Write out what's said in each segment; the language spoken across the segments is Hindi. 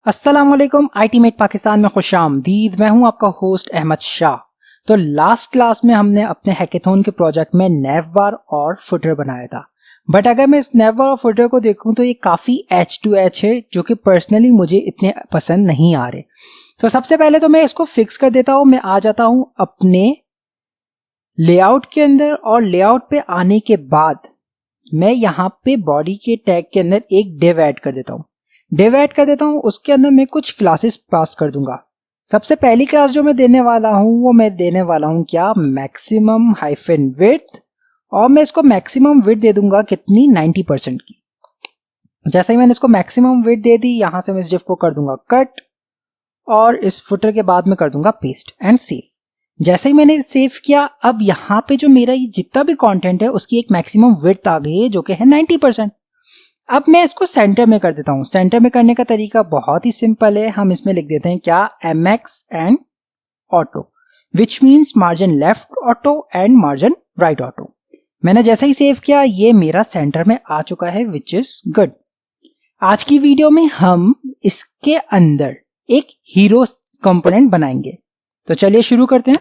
अस्सलाम वालेकुम। आईटीमेट पाकिस्तान में खुशामदीद। मैं हूं आपका होस्ट अहमद शाह। तो लास्ट क्लास में हमने अपने हैकेथॉन के प्रोजेक्ट में नेवबार और फुटर बनाया था, बट अगर मैं इस नेवबार और फुटर को देखूं तो ये काफी H2H है, जो कि पर्सनली मुझे इतने पसंद नहीं आ रहे। तो सबसे पहले तो मैं इसको फिक्स कर देता हूं। मैं आ जाता हूं अपने लेआउट के अंदर और लेआउट पे आने के बाद मैं यहाँ पे बॉडी के टैग के अंदर एक डिव ऐड कर देता हूं। उसके अंदर मैं कुछ क्लासेस पास कर दूंगा। सबसे पहली क्लास जो मैं देने वाला हूं वो मैं देने वाला हूं क्या, मैक्सिमम हाइफन विड्थ, और मैं इसको मैक्सिमम विड्थ दे दूंगा कितनी, 90% की। जैसे ही मैंने इसको मैक्सिमम विड्थ दे दी, यहां से मैं इस डिव को कर दूंगा कट और इस फुटर के बाद में कर दूंगा पेस्ट एंड सेव। जैसे ही मैंने सेव किया, अब यहाँ पे जो मेरा ये जितना भी कंटेंट है उसकी एक मैक्सिमम विड्थ आ गई है जो कि है 90%। अब मैं इसको सेंटर में कर देता हूं। सेंटर में करने का तरीका बहुत ही सिंपल है। हम इसमें लिख देते हैं क्या, MX and auto, which means margin left auto and margin right auto. मैंने जैसे ही सेव किया, ये मेरा सेंटर में आ चुका है, विच इज गुड। आज की वीडियो में हम इसके अंदर एक हीरो कंपोनेंट बनाएंगे। तो चलिए शुरू करते हैं।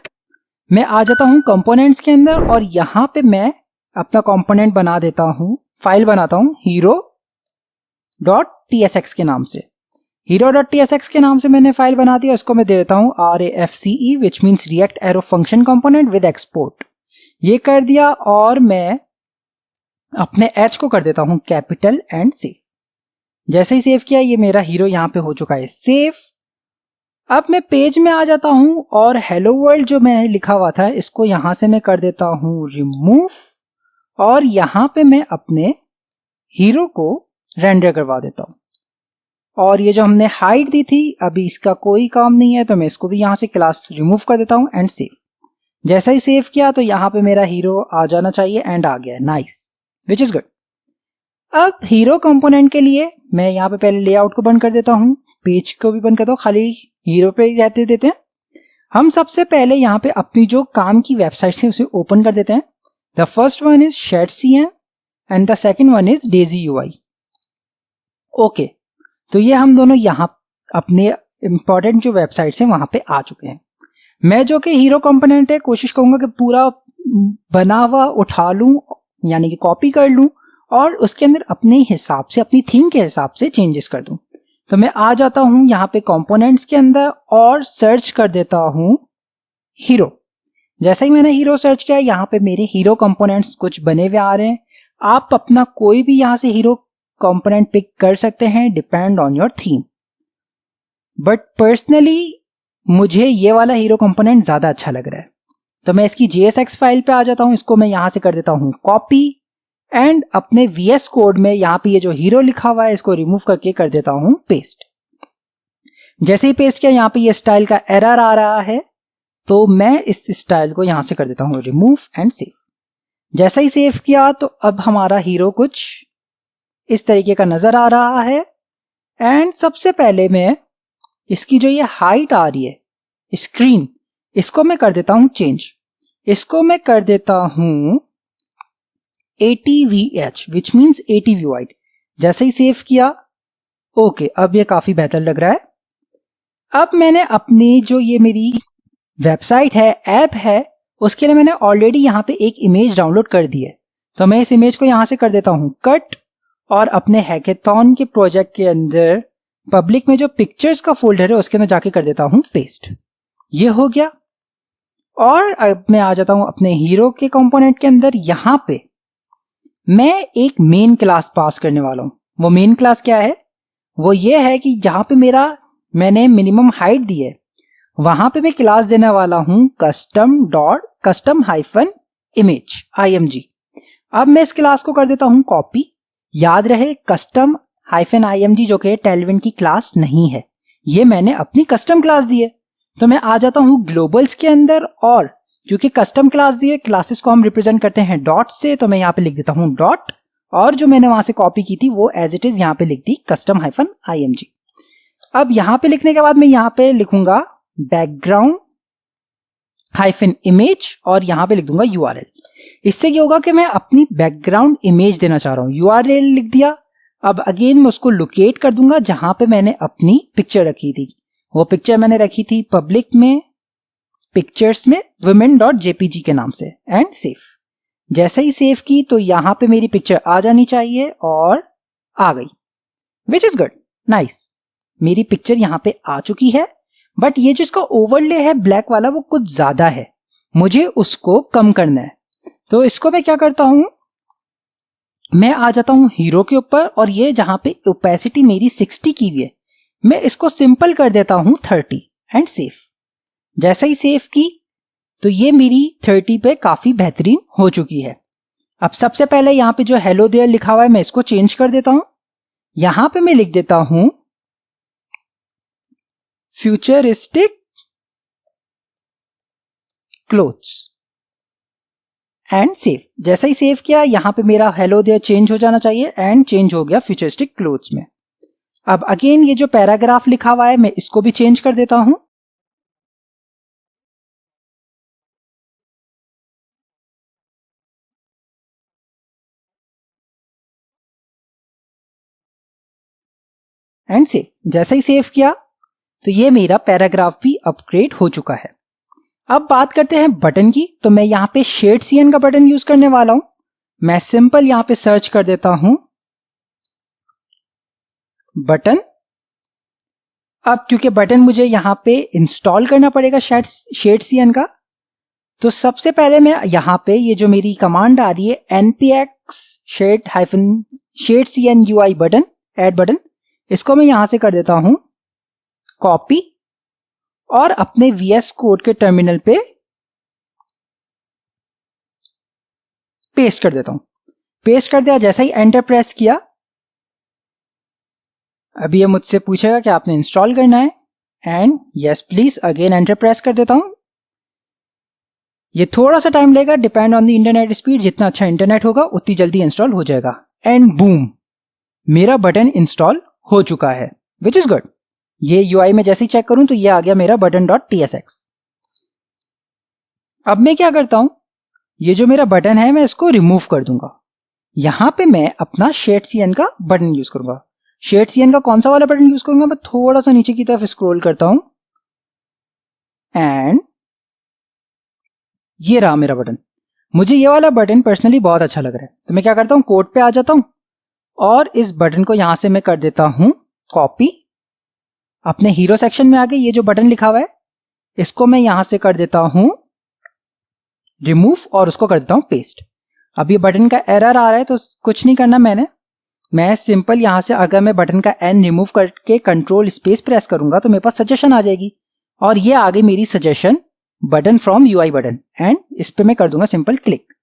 मैं आ जाता हूं कंपोनेंट्स के अंदर और यहां पे मैं अपना कंपोनेंट बना देता हूं, फाइल बनाता हूं hero.tsx के नाम से। hero.tsx के नाम से मैंने फाइल बना दी और इसको मैं दे देता हूं RAFCE, which means react arrow function component with export. ये कर दिया और मैं अपने H को कर देता हूं कैपिटल एंड सेव। जैसे ही सेव किया, ये मेरा हीरो यहां पे हो चुका है सेव। अब मैं पेज में आ जाता हूं और हेलो वर्ल्ड जो मैंने लिखा हुआ था इसको यहां से मैं कर देता हूं रिमूव, और यहां पे मैं अपने हीरो को रेंडर करवा देता हूं। और ये जो हमने हाइट दी थी, अभी इसका कोई काम नहीं है, तो मैं इसको भी यहां से क्लास रिमूव कर देता हूं एंड सेव। जैसा ही सेव किया तो यहां पे मेरा हीरो आ जाना चाहिए एंड आ गया, नाइस, विच इज गुड। अब हीरो कंपोनेंट के लिए मैं यहां पे पहले लेआउट को बंद कर देता हूं, पेज को भी बंद कर दो, खाली हीरो पे रहते देते हैं। हम सबसे पहले यहाँ पे अपनी जो काम की वेबसाइट है उसे ओपन कर देते हैं। The first one is ShadCM and the second one is Daisy UI। Okay, तो ये हम दोनों यहाँ अपने इंपॉर्टेंट जो वेबसाइट्स हैं वहां पे आ चुके हैं। मैं जो कि हीरो कंपोनेंट है कोशिश करूंगा कि पूरा बना हुआ उठा लूं, यानी कि कॉपी कर लूं और उसके अंदर अपने हिसाब से, अपनी थीम के हिसाब से चेंजेस कर दूं। तो मैं आ जाता हूं यहाँ पे कंपोनेंट्स के अंदर और सर्च कर देता हूं हीरो। जैसे ही मैंने हीरो सर्च किया, यहाँ पे मेरे हीरो कंपोनेंट्स कुछ बने हुए आ रहे हैं। आप अपना कोई भी यहाँ से हीरो कंपोनेंट पिक कर सकते हैं, depend on your theme, but personally मुझे ये वाला हीरो कंपोनेंट ज्यादा अच्छा लग रहा है। तो मैं इसकी JSX फाइल पे आ जाता हूं, इसको मैं यहां से कर देता हूं कॉपी एंड अपने VS कोड में यहां पे ये जो हीरो लिखा हुआ है इसको रिमूव करके कर देता हूं पेस्ट। जैसे ही पेस्ट किया, यहां पे ये स्टाइल का एरर आ रहा है, तो मैं इस स्टाइल को यहां से कर देता हूं रिमूव एंड सेव। जैसा ही सेव किया तो अब हमारा हीरो कुछ इस तरीके का नजर आ रहा है। एंड सबसे पहले मैं इसकी जो ये हाइट आ रही है स्क्रीन, इसको मैं कर देता हूं चेंज। इसको मैं कर देता हूं 80VH, विच मीन्स 80 वाइड। जैसे ही सेव किया, ओके, अब ये काफी बेहतर लग रहा है। अब मैंने अपनी जो ये मेरी वेबसाइट है, ऐप है, उसके लिए मैंने ऑलरेडी यहाँ पे एक इमेज डाउनलोड कर दी है। तो मैं इस इमेज को यहां से कर देता हूं कट और अपने हैकेथॉन के प्रोजेक्ट के अंदर पब्लिक में जो पिक्चर्स का फोल्डर है उसके अंदर जाके कर देता हूं पेस्ट। ये हो गया। और अब मैं आ जाता हूं अपने हीरो के कंपोनेंट के अंदर। यहां पे मैं एक मेन क्लास पास करने वाला हूं। वो मेन क्लास क्या है, वो ये है कि जहां पे मैंने मिनिमम हाइट दी है, वहां पे मैं क्लास देने वाला हूं कस्टम हाइफन इमेज IMG। अब मैं इस क्लास को कर देता हूं कॉपी। याद रहे कस्टम हाइफन IMG जो कि टेलविन की क्लास नहीं है, ये मैंने अपनी कस्टम क्लास दी है। तो मैं आ जाता हूं ग्लोबल्स के अंदर, और क्योंकि कस्टम क्लास दी है, क्लासेस को हम रिप्रेजेंट करते हैं डॉट से, तो मैं यहां पे लिख देता हूं डॉट, और जो मैंने वहां से कॉपी की थी वो एज इट इज यहां पे लिख दी कस्टम हाइफन IMG। अब यहां पे लिखने के बाद मैं यहां पे लिखूंगा बैकग्राउंड हाइफन इमेज और यहां पे लिख दूंगा URL। इससे क्या होगा कि मैं अपनी बैकग्राउंड इमेज देना चाह रहा हूं। URL लिख दिया, अब अगेन मैं उसको लोकेट कर दूंगा जहां पे मैंने अपनी पिक्चर रखी थी। वो पिक्चर मैंने रखी थी पब्लिक में, पिक्चर्स में, women.jpg के नाम से, एंड सेव। जैसे ही सेव की तो यहां पे मेरी पिक्चर आ जानी चाहिए और आ गई, विच इज गुड, नाइस। मेरी पिक्चर यहां पे आ चुकी है, बट ये जो इसका ओवरले है ब्लैक वाला वो कुछ ज्यादा है, मुझे उसको कम करना है। तो इसको मैं क्या करता हूं, मैं आ जाता हूं हीरो के ऊपर और ये जहां पे ओपेसिटी मेरी 60 की हुई है, मैं इसको सिंपल कर देता हूं 30 एंड सेव। जैसे ही सेव की तो ये मेरी 30 पे काफी बेहतरीन हो चुकी है। अब सबसे पहले यहां पे जो हेलो देयर लिखा हुआ है मैं इसको चेंज कर देता हूं। यहां पे मैं लिख देता हूं फ्यूचरिस्टिक क्लोथ्स एंड सेव। जैसा ही सेव किया यहां पे मेरा हेलो देयर चेंज हो जाना चाहिए एंड चेंज हो गया फ्यूचरिस्टिक क्लोथ्स में। अब अगेन ये जो पैराग्राफ लिखा हुआ है मैं इसको भी चेंज कर देता हूं। And save. जैसा ही सेव किया तो ये मेरा पैराग्राफ भी अपग्रेड हो चुका है। अब बात करते हैं बटन की। तो मैं यहां पे शेडसीएन का बटन यूज करने वाला हूं। मैं सिंपल यहां पे सर्च कर देता हूं बटन। अब क्योंकि बटन मुझे यहां पे इंस्टॉल करना पड़ेगा शेडसीएन का, तो सबसे पहले मैं यहां पे ये जो मेरी कमांड आ रही है npx शेडसीएन UI button, add button, इसको मैं यहां से कर देता हूं कॉपी और अपने VS कोड के टर्मिनल पे पेस्ट कर देता हूं। पेस्ट कर दिया, जैसा ही एंटर प्रेस किया अभी ये मुझसे पूछेगा कि आपने इंस्टॉल करना है, and yes please, again enter press कर देता हूं। ये थोड़ा सा टाइम लेगा, depend on the internet speed, जितना अच्छा इंटरनेट होगा उतनी जल्दी इंस्टॉल हो जाएगा। एंड बूम, मेरा बटन इंस्टॉल हो चुका है, विच इज गुड। ये UI में जैसे ही चेक करूं तो ये आ गया मेरा button.tsx। अब मैं क्या करता हूं, ये जो मेरा बटन है मैं इसको रिमूव कर दूंगा। यहां पे मैं अपना शेडसीएन का बटन यूज करूंगा। शेडसीएन का कौन सा वाला बटन यूज करूंगा, मैं थोड़ा सा नीचे की तरफ स्क्रॉल करता हूं एंड ये रहा मेरा बटन। मुझे ये वाला बटन पर्सनली बहुत अच्छा लग रहा है, तो मैं क्या करता हूं, कोड पे आ जाता हूं और इस बटन को यहां से मैं कर देता हूं कॉपी। अपने हीरो सेक्शन में आके ये जो बटन लिखा हुआ है इसको मैं यहां से कर देता हूं रिमूव और उसको कर देता हूं पेस्ट। अब ये बटन का एरर आ रहा है तो कुछ नहीं करना मैं सिंपल यहां से अगर मैं बटन का एन रिमूव करके कंट्रोल स्पेस प्रेस करूंगा तो मेरे पास सजेशन आ जाएगी और ये आ गई मेरी suggestion button from UI button, and इस पे मैं कर दूंगा सिंपल क्लिक।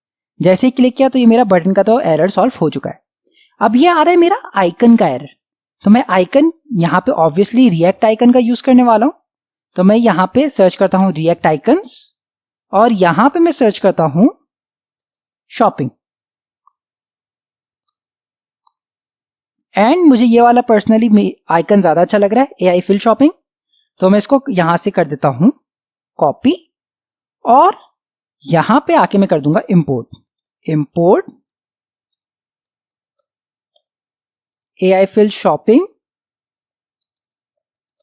जैसे ही क्लिक किया तो ये मेरा बटन का तो एरर सॉल्व हो चुका है। अब ये आ रहा है मेरा आइकन का एरर, तो मैं आइकन यहां पे ऑब्वियसली रिएक्ट आइकन का यूज करने वाला हूं। तो मैं यहां पे सर्च करता हूं रिएक्ट आइकन्स और यहां पे मैं सर्च करता हूं शॉपिंग, एंड मुझे ये वाला पर्सनली आइकन ज्यादा अच्छा लग रहा है, AI फिल शॉपिंग। तो मैं इसको यहां से कर देता हूं कॉपी और यहां पे आके मैं कर दूंगा import AI fill shopping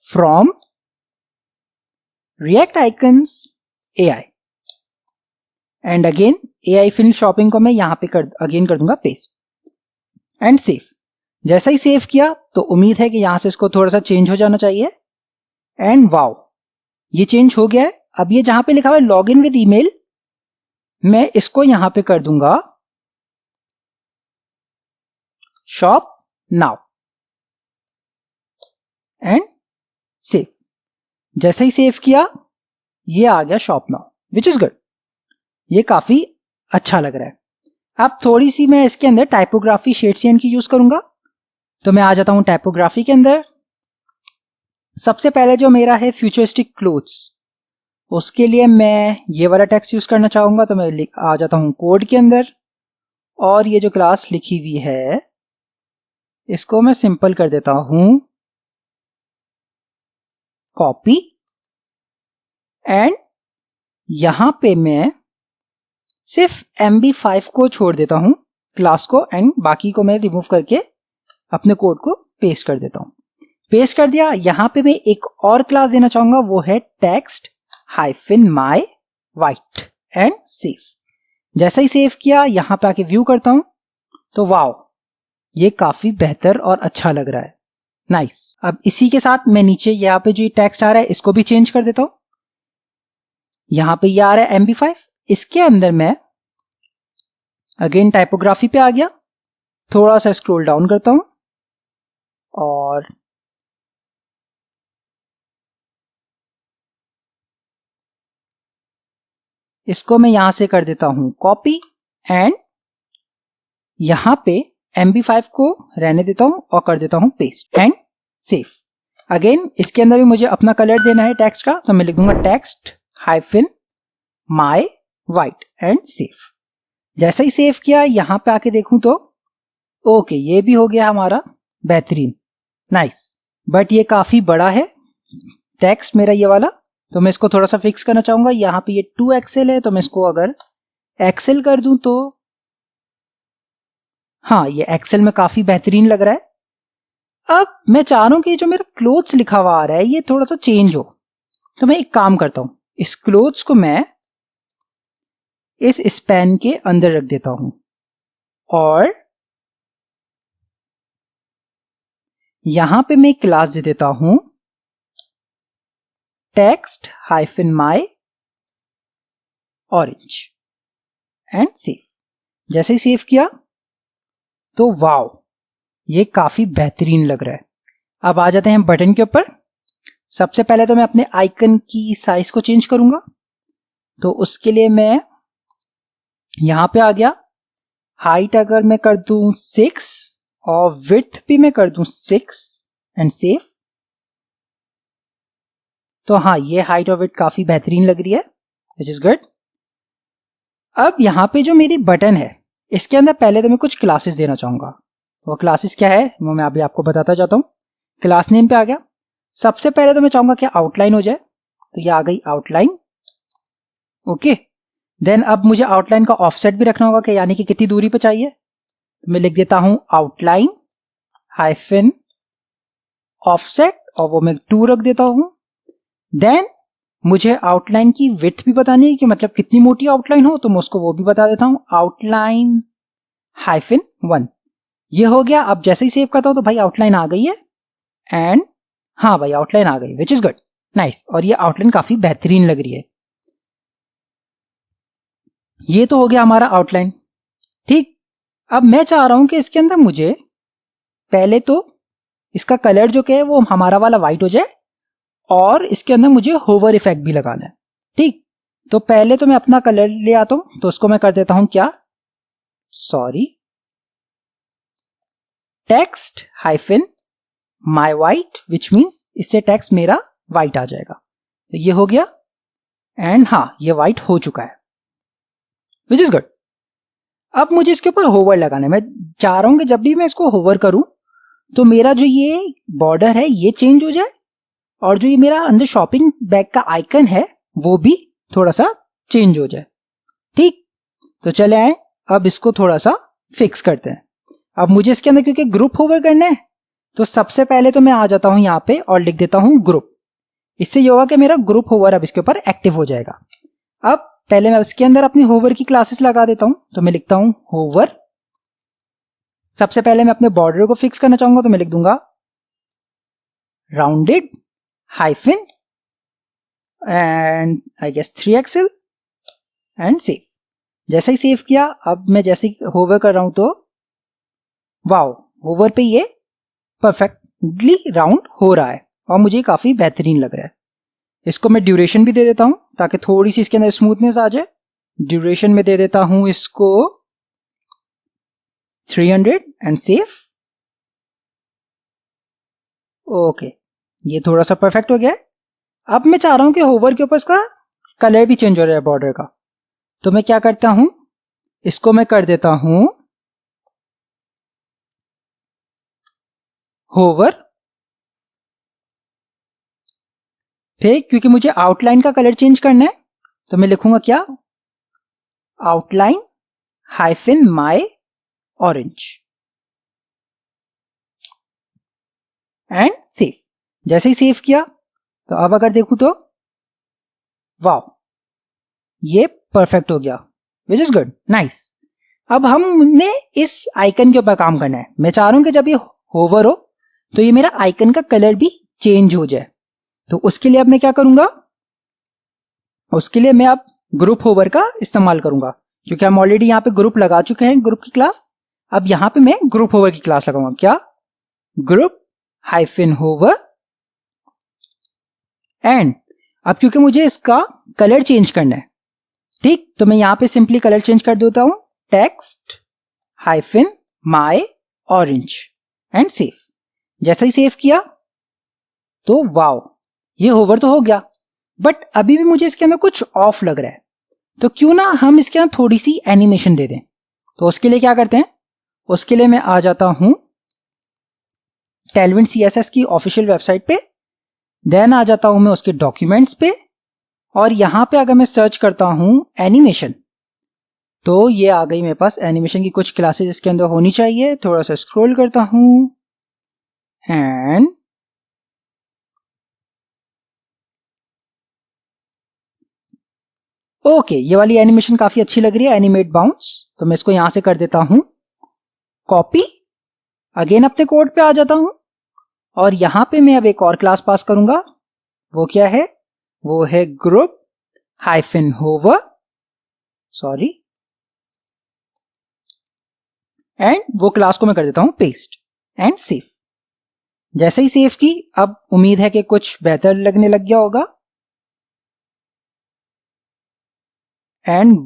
from React icons AI, and again AI fill shopping को मैं यहां पे अगेन कर दूंगा पेस्ट एंड सेव। जैसा ही सेव किया तो उम्मीद है कि यहां से इसको थोड़ा सा चेंज हो जाना चाहिए, एंड वाओ ये चेंज हो गया है। अब ये जहां पे लिखा हुआ है लॉग इन विद ईमेल, मैं इसको यहां पे कर दूंगा शॉप नाउ एंड सेव। जैसे ही सेव किया ये आ गया shop now, which is good. ये काफी अच्छा लग रहा है। अब थोड़ी सी मैं इसके अंदर टाइपोग्राफी शेडसीएन की यूज करूंगा, तो मैं आ जाता हूं टाइपोग्राफी के अंदर। सबसे पहले जो मेरा है फ्यूचरिस्टिक क्लोथ्स, उसके लिए मैं ये वाला टेक्स्ट यूज करना चाहूंगा, तो मैं आ जाता हूं कोड के अंदर और ये जो क्लास लिखी हुई है इसको मैं सिंपल कर देता हूं कॉपी, एंड यहां पे मैं सिर्फ MB5 को छोड़ देता हूं क्लास को, एंड बाकी को मैं रिमूव करके अपने कोड को पेस्ट कर देता हूं। पेस्ट कर दिया। यहां पे मैं एक और क्लास देना चाहूंगा, वो है text hyphen my white and save. जैसा ही सेव किया, यहां पे आके व्यू करता हूं तो वाओ, ये काफी बेहतर और अच्छा लग रहा है। नाइस। अब इसी के साथ मैं नीचे यहाँ पे जो टेक्स्ट आ रहा है इसको भी चेंज कर देता हूं। यहां पे ये आ रहा है MB5। इसके अंदर मैं अगेन टाइपोग्राफी पे आ गया, थोड़ा सा स्क्रॉल डाउन करता हूं और इसको मैं यहां से कर देता हूं कॉपी एंड यहां पे MB5 को रहने देता हूं और कर देता हूं पेस्ट एंड सेव। अगेन इसके अंदर भी मुझे अपना कलर देना है टेक्स्ट का, तो मैं लिख दूंगा text hyphen my white and save. जैसा ही सेव किया, यहां पे आके देखूं तो ओके, ये भी हो गया हमारा बेहतरीन। नाइस। बट ये काफी बड़ा है टेक्स्ट मेरा ये वाला, तो मैं इसको थोड़ा सा फिक्स करना चाहूंगा। यहां पे ये 2 एक्सेल है, तो मैं इसको अगर एक्सेल कर दूं तो हाँ, ये एक्सेल में काफी बेहतरीन लग रहा है। अब मैं चाह रहा हूं कि जो मेरा क्लोथ्स लिखा हुआ आ रहा है ये थोड़ा सा चेंज हो, तो मैं एक काम करता हूं, इस क्लोथ्स को मैं इस स्पैन के अंदर रख देता हूं और यहां पे मैं क्लास दे देता हूं text hyphen my orange and save. जैसे ही सेव किया तो वाओ, ये काफी बेहतरीन लग रहा है। अब आ जाते हैं बटन के ऊपर। सबसे पहले तो मैं अपने आइकन की साइज को चेंज करूंगा, तो उसके लिए मैं यहां पे आ गया। हाइट अगर मैं कर दूं 6 और विड्थ भी मैं कर दूं 6 एंड सेव, तो हाँ, ये हाइट और विड्थ काफी बेहतरीन लग रही है, विच इज गुड। अब यहां पे जो मेरी बटन है इसके अंदर पहले तो मैं कुछ क्लासेस देना चाहूंगा। वो क्लासेस क्या है वो मैं अभी आपको बताता जाता हूं। क्लास नेम पे आ गया। सबसे पहले तो मैं चाहूंगा कि आउटलाइन हो जाए, तो ये आ गई आउटलाइन। ओके, देन अब मुझे आउटलाइन का ऑफसेट भी रखना होगा कि यानी कि कितनी दूरी पे चाहिए। तो मैं लिख देता हूं आउटलाइन हाइफिन ऑफसेट और वो मैं 2 रख देता हूं। देन मुझे आउटलाइन की विड्थ भी बतानी है कि मतलब कितनी मोटी आउटलाइन हो, तो मैं उसको वो भी बता देता हूं आउटलाइन हाइफिन 1। ये हो गया। अब जैसे ही सेव करता हूं तो भाई आउटलाइन आ गई है एंड हाँ भाई आउटलाइन आ गई, विच इज गुड, नाइस। और ये आउटलाइन काफी बेहतरीन लग रही है। ये तो हो गया हमारा आउटलाइन। ठीक, अब मैं चाह रहा हूं कि इसके अंदर मुझे पहले तो इसका कलर जो क्या है वो हमारा वाला व्हाइट हो जाए और इसके अंदर मुझे होवर इफेक्ट भी लगाना है। ठीक, तो पहले तो मैं अपना कलर ले आता हूं, तो उसको मैं कर देता हूं क्या, sorry, text hyphen my white, which means इससे टेक्स्ट मेरा वाइट आ जाएगा। तो ये हो गया एंड हाँ, ये वाइट हो चुका है, विच इज गुड। अब मुझे इसके ऊपर होवर लगाना है। मैं चाह रहा हूं कि जब भी मैं इसको होवर करूं तो मेरा जो ये बॉर्डर है ये चेंज हो जाए और जो ये मेरा अंदर शॉपिंग बैग का आइकन है वो भी थोड़ा सा चेंज हो जाए। ठीक, तो चले आए, अब इसको थोड़ा सा फिक्स करते हैं। अब मुझे इसके अंदर क्योंकि ग्रुप होवर करना है, तो सबसे पहले तो मैं आ जाता हूं यहां पे और लिख देता हूं ग्रुप। इससे ये होगा कि मेरा ग्रुप होवर अब इसके ऊपर एक्टिव हो जाएगा। अब पहले मैं इसके अंदर अपनी होवर की क्लासेस लगा देता हूं, तो मैं लिखता हूं होवर। सबसे पहले मैं अपने बॉर्डर को फिक्स करना चाहूंगा, तो मैं लिख दूंगा rounded hyphen and I guess 3 XL and save. जैसे ही सेव किया, अब मैं जैसे ही होवर कर रहा हूं तो वाओ, होवर पे ये परफेक्टली राउंड हो रहा है और मुझे काफी बेहतरीन लग रहा है। इसको मैं ड्यूरेशन भी दे देता हूं ताकि थोड़ी सी इसके अंदर स्मूथनेस आ जाए। ड्यूरेशन में दे देता हूं इसको 300 एंड सेव। ओके, ये थोड़ा सा परफेक्ट हो गया है। अब मैं चाह रहा हूं कि होवर के ऊपर इसका कलर भी चेंज हो रहा है बॉर्डर का, तो मैं क्या करता हूं, इसको मैं कर देता हूं होवर। फिर क्योंकि मुझे आउटलाइन का कलर चेंज करना है, तो मैं लिखूंगा क्या, outline hyphen my orange. And save. जैसे ही सेव किया तो अब अगर देखूं तो वाओ, ये परफेक्ट हो गया, विच इज गुड, नाइस। अब हमने इस आइकन के ऊपर काम करना है। मैं चाह रहा हूं कि जब ये होवर हो तो ये मेरा आइकन का कलर भी चेंज हो जाए। तो उसके लिए अब मैं क्या करूंगा, उसके लिए मैं अब ग्रुप होवर का इस्तेमाल करूंगा, क्योंकि हम ऑलरेडी यहां पे ग्रुप लगा चुके हैं, ग्रुप की क्लास। अब यहां पे मैं ग्रुप होवर की क्लास लगाऊंगा। क्या, ग्रुप हाइफन होवर। एंड अब क्योंकि मुझे इसका कलर चेंज करना है, ठीक, तो मैं यहां पे सिंपली कलर चेंज कर देता हूं, text hyphen my orange and save. जैसा ही सेव किया तो वाओ, ये होवर तो हो गया, बट अभी भी मुझे इसके अंदर कुछ ऑफ लग रहा है। तो क्यों ना हम इसके अंदर थोड़ी सी एनिमेशन दे दें। तो उसके लिए क्या करते हैं, उसके लिए मैं आ जाता हूं टेलविन CSS की ऑफिशियल वेबसाइट पे, देन आ जाता हूं मैं उसके डॉक्यूमेंट्स पे, और यहां पे अगर मैं सर्च करता हूं एनिमेशन, तो ये आ गई मेरे पास एनिमेशन की कुछ क्लासेस इसके अंदर होनी चाहिए। थोड़ा सा स्क्रॉल करता हूं एंड ओके, ये वाली एनिमेशन काफी अच्छी लग रही है, एनिमेट बाउंस। तो मैं इसको यहां से कर देता हूं कॉपी, अगेन अपने कोड पे आ जाता हूं, और यहां पे मैं अब एक और क्लास पास करूंगा। वो क्या है, वो है group hyphen hover, sorry, and वो क्लास को मैं कर देता हूं पेस्ट एंड सेव। जैसे ही सेव की, अब उम्मीद है कि कुछ बेहतर लगने लग गया होगा। एंड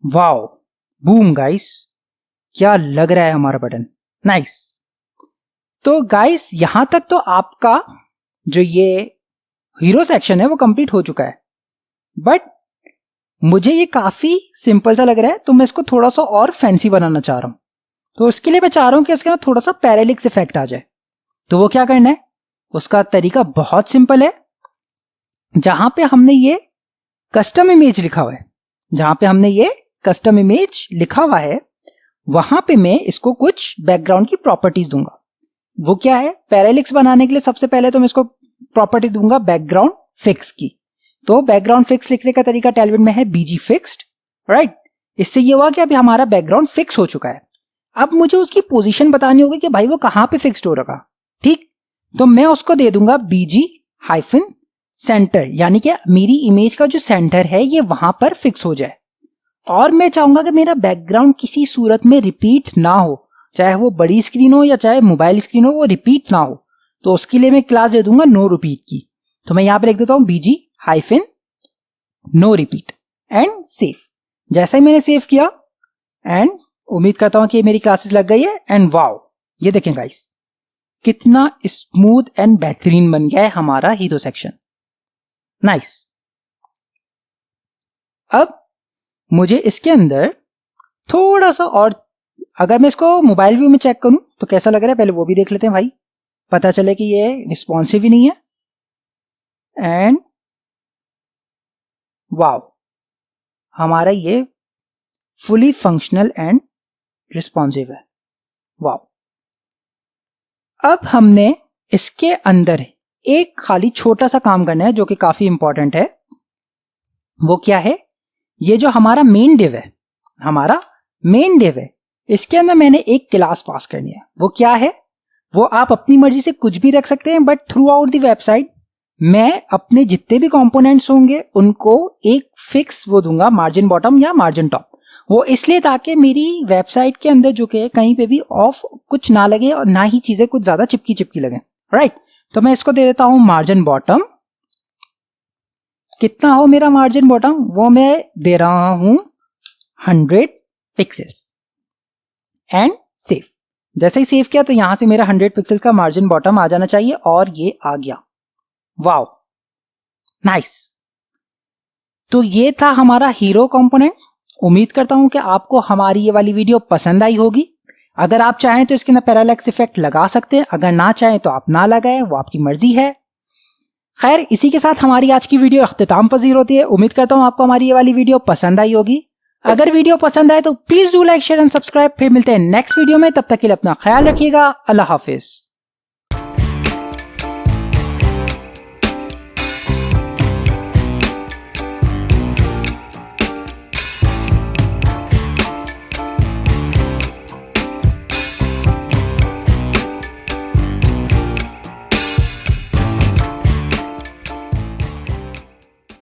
वाओ, बूम गाइस, क्या लग रहा है हमारा बटन, नाइस। तो गाइस यहां तक तो आपका जो ये हीरो सेक्शन है वो कंप्लीट हो चुका है, बट मुझे ये काफी सिंपल सा लग रहा है, तो मैं इसको थोड़ा सा और फैंसी बनाना चाह रहा हूं। तो उसके लिए मैं चाह रहा हूं कि इसके अंदर थोड़ा सा पैरालिक्स इफेक्ट आ जाए। तो वो क्या करना है, उसका तरीका बहुत सिंपल है। जहां पे हमने ये कस्टम इमेज लिखा हुआ है, जहां पे हमने ये कस्टम इमेज लिखा हुआ है, वहां पे मैं इसको कुछ बैकग्राउंड की प्रॉपर्टीज दूंगा। वो क्या है, पैरालिक्स बनाने के लिए सबसे पहले तो मैं इसको प्रॉपर्टी दूंगा बैकग्राउंड फिक्स की। तो बैकग्राउंड फिक्स लिखने का तरीका टेलविन में है बीजी फिक्स्ड, राइट। इससे ये हुआ कि अभी हमारा बैकग्राउंड फिक्स हो चुका है। अब मुझे उसकी पोजीशन बतानी होगी कि भाई वो कहां पे फिक्स्ड हो रखा, ठीक। तो मैं उसको दे दूंगा बीजी हाइफन सेंटर, यानी कि मेरी इमेज का जो सेंटर है ये वहां पर फिक्स हो जाए। और मैं चाहूंगा कि मेरा बैकग्राउंड किसी सूरत में रिपीट ना हो, चाहे वो बड़ी स्क्रीन हो या चाहे मोबाइल स्क्रीन हो, वो रिपीट ना हो। तो उसके लिए मैं क्लास दे दूंगा नो रिपीट की। तो मैं यहां पे लिख देता हूं BG hyphen no repeat and save. जैसा ही मैंने सेव किया, एंड उम्मीद करता हूं कि मेरी क्लासेस लग गई है। एंड वाओ, ये देखें गाइस, कितना स्मूथ एंड बेहतरीन बन गया है हमारा हीरो सेक्शन, नाइस। अब मुझे इसके अंदर थोड़ा सा और, अगर मैं इसको मोबाइल व्यू में चेक करूं तो कैसा लग रहा है, पहले वो भी देख लेते हैं भाई, पता चले कि ये रिस्पॉन्सिव ही नहीं है। एंड वाओ, हमारा ये फुली फंक्शनल एंड रिस्पॉन्सिव है, वाओ। अब हमने इसके अंदर एक खाली छोटा सा काम करना है जो कि काफी इंपॉर्टेंट है। वो क्या है, ये जो हमारा मेन डिव है, हमारा मेन डिव है, इसके अंदर मैंने एक क्लास पास करनी है। वो क्या है, वो आप अपनी मर्जी से कुछ भी रख सकते हैं, but through out the website मैं अपने जितने भी कंपोनेंट्स होंगे उनको एक फिक्स वो दूंगा, मार्जिन बॉटम या मार्जिन टॉप। वो इसलिए ताकि मेरी वेबसाइट के अंदर जो कि कहीं पे भी ऑफ कुछ ना लगे और ना ही चीजें कुछ ज्यादा चिपकी चिपकी लगे, राइट। तो मैं इसको दे देता हूं मार्जिन बॉटम। कितना हो मेरा मार्जिन बॉटम, वो मैं दे रहा हूं 100 पिक्सल्स एंड सेव। जैसे ही सेव किया तो यहां से मेरा 100 पिक्सल्स का मार्जिन बॉटम आ जाना चाहिए, और ये आ गया, वाओ, नाइस। तो ये था हमारा हीरो कंपोनेंट। उम्मीद करता हूं कि आपको हमारी ये वाली वीडियो पसंद आई होगी। अगर आप चाहें तो इसके अंदर पैरालैक्स इफेक्ट लगा सकते हैं, अगर ना चाहें तो आप ना लगाएं, वो आपकी मर्जी है। खैर, इसी के साथ हमारी आज की वीडियो अख्तिताम पजीर होती है। उम्मीद करता हूं आपको हमारी ये वाली वीडियो पसंद आई होगी। अगर वीडियो पसंद आए तो please do like, share and subscribe. फिर मिलते हैं नेक्स्ट वीडियो में, तब तक के लिए अपना ख्याल रखिएगा। अल्लाह हाफिज।